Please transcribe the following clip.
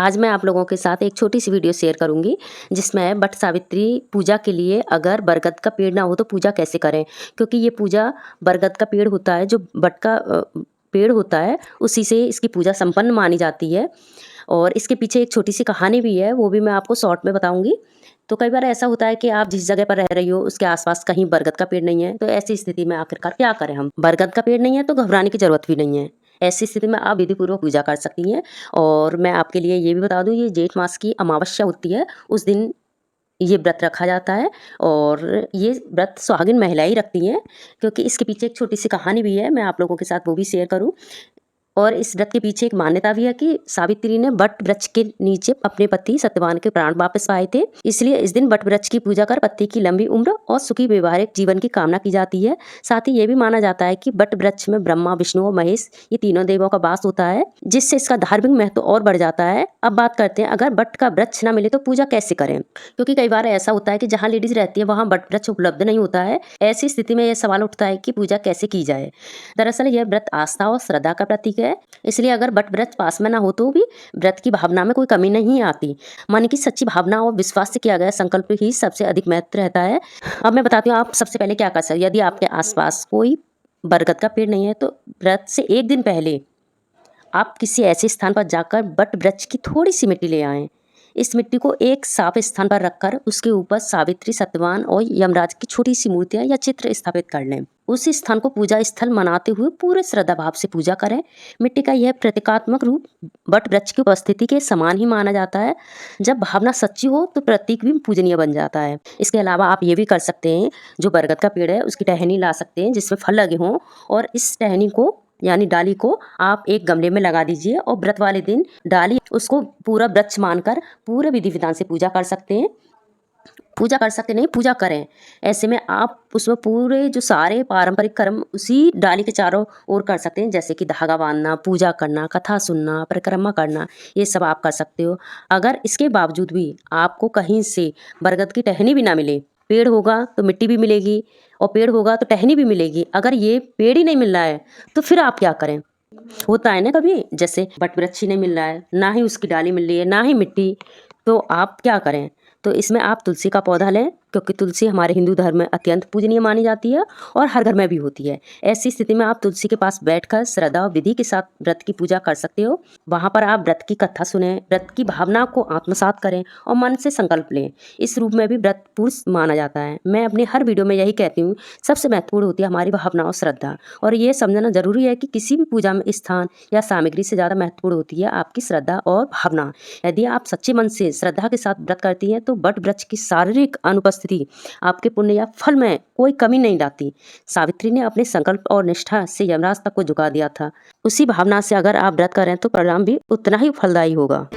आज मैं आप लोगों के साथ एक छोटी सी वीडियो शेयर करूंगी जिसमें वट सावित्री पूजा के लिए अगर बरगद का पेड़ ना हो तो पूजा कैसे करें। क्योंकि ये पूजा बरगद का पेड़ होता है, जो वट का पेड़ होता है, उसी से इसकी पूजा संपन्न मानी जाती है। और इसके पीछे एक छोटी सी कहानी भी है, वो भी मैं आपको शॉर्ट में बताऊंगी। तो कई बार ऐसा होता है कि आप जिस जगह पर रह रही हो उसके आसपास कहीं बरगद का पेड़ नहीं है, तो ऐसी स्थिति में आखिरकार क्या करें हम। बरगद का पेड़ नहीं है तो घबराने की जरूरत भी नहीं है। ऐसी स्थिति में आप विधि पूर्वक पूजा कर सकती हैं। और मैं आपके लिए ये भी बता दूं, ये जेठ मास की अमावस्या होती है, उस दिन ये व्रत रखा जाता है। और ये व्रत सुहागिन महिलाएं रखती हैं, क्योंकि इसके पीछे एक छोटी सी कहानी भी है, मैं आप लोगों के साथ वो भी शेयर करूं। और इस व्रत के पीछे एक मान्यता भी है कि सावित्री ने वट वृक्ष के नीचे अपने पति सत्यवान के प्राण वापस पाए थे, इसलिए इस दिन वट वृक्ष की पूजा कर पति की लंबी उम्र और सुखी वैवाहिक जीवन की कामना की जाती है। साथ ही ये भी माना जाता है कि वट वृक्ष में ब्रह्मा, विष्णु और महेश, ये तीनों देवों का वास होता है, जिससे इसका धार्मिक महत्व और बढ़ जाता है। अब बात करते हैं, अगर वट का वृक्ष न मिले तो पूजा कैसे करें। क्योंकि कई बार ऐसा होता है कि जहाँ लेडीज रहती है वहाँ वट वृक्ष उपलब्ध नहीं होता है। ऐसी स्थिति में यह सवाल उठता है कि पूजा कैसे की जाए। दरअसल यह व्रत आस्था और श्रद्धा का प्रतीक है, इसलिए अगर वट वृक्ष पास में ना हो तो भी व्रत की भावना में कोई कमी नहीं आती। मन की सच्ची भावना और विश्वास से किया गया संकल्प ही सबसे अधिक महत्व रहता है। अब मैं बताती हूँ आप सबसे पहले क्या कर सकते हैं। यदि आपके आसपास कोई बरगद का पेड़ नहीं है तो व्रत से एक दिन पहले आप किसी ऐसे स्थान पर जाकर वट वृक्ष की थोड़ी सी मिट्टी ले आएं। इस मिट्टी को एक साफ स्थान पर रखकर उसके ऊपर सावित्री, सत्यवान और यमराज की छोटी सी मूर्तियां या चित्र स्थापित कर लें। उसी स्थान को पूजा स्थल मनाते हुए पूरे श्रद्धा भाव से पूजा करें। मिट्टी का यह प्रतीकात्मक रूप वट वृक्ष की उपस्थिति के समान ही माना जाता है। जब भावना सच्ची हो तो प्रतीक भी पूजनीय बन जाता है। इसके अलावा आप ये भी कर सकते हैं, जो बरगद का पेड़ है उसकी टहनी ला सकते हैं जिसमें फल लगे हों, और इस टहनी को यानी डाली को आप एक गमले में लगा दीजिए और व्रत वाले दिन डाली उसको पूरा वृक्ष मानकर पूरे विधि विधान से पूजा कर सकते हैं। पूजा कर सकते नहीं, पूजा करें। ऐसे में आप उसमें पूरे जो सारे पारंपरिक कर्म उसी डाली के चारों ओर कर सकते हैं, जैसे कि धागा बांधना, पूजा करना, कथा सुनना, परिक्रमा करना, ये सब आप कर सकते हो। अगर इसके बावजूद भी आपको कहीं से बरगद की टहनी भी ना मिले, पेड़ होगा तो मिट्टी भी मिलेगी और पेड़ होगा तो टहनी भी मिलेगी, अगर ये पेड़ ही नहीं मिल रहा है तो फिर आप क्या करें। होता है ना कभी, जैसे वट वृक्ष ही नहीं मिल रहा है, ना ही उसकी डाली मिल रही है, ना ही मिट्टी, तो आप क्या करें। तो इसमें आप तुलसी का पौधा लें, क्योंकि तुलसी हमारे हिंदू धर्म में अत्यंत पूजनीय मानी जाती है और हर घर में भी होती है। ऐसी स्थिति में आप तुलसी के पास बैठकर श्रद्धा और विधि के साथ व्रत की पूजा कर सकते हो। वहां पर आप व्रत की कथा सुने, व्रत की भावना को आत्मसात करें और मन से संकल्प लें। इस रूप में भी व्रत पूर्ण माना जाता है। मैं अपनी हर वीडियो में यही कहती हूँ, सबसे महत्वपूर्ण होती है हमारी भावना और श्रद्धा। और ये समझना जरूरी है कि किसी भी पूजा में स्थान या सामग्री से ज्यादा महत्वपूर्ण होती है आपकी श्रद्धा और भावना। यदि आप सच्चे मन से श्रद्धा के साथ व्रत करती हैं तो वट वृक्ष की शारीरिक अनुपस्थिति आपके पुण्य या फल में कोई कमी नहीं लाती। सावित्री ने अपने संकल्प और निष्ठा से यमराज तक को झुका दिया था। उसी भावना से अगर आप व्रत करें तो परिणाम भी उतना ही फलदायी होगा।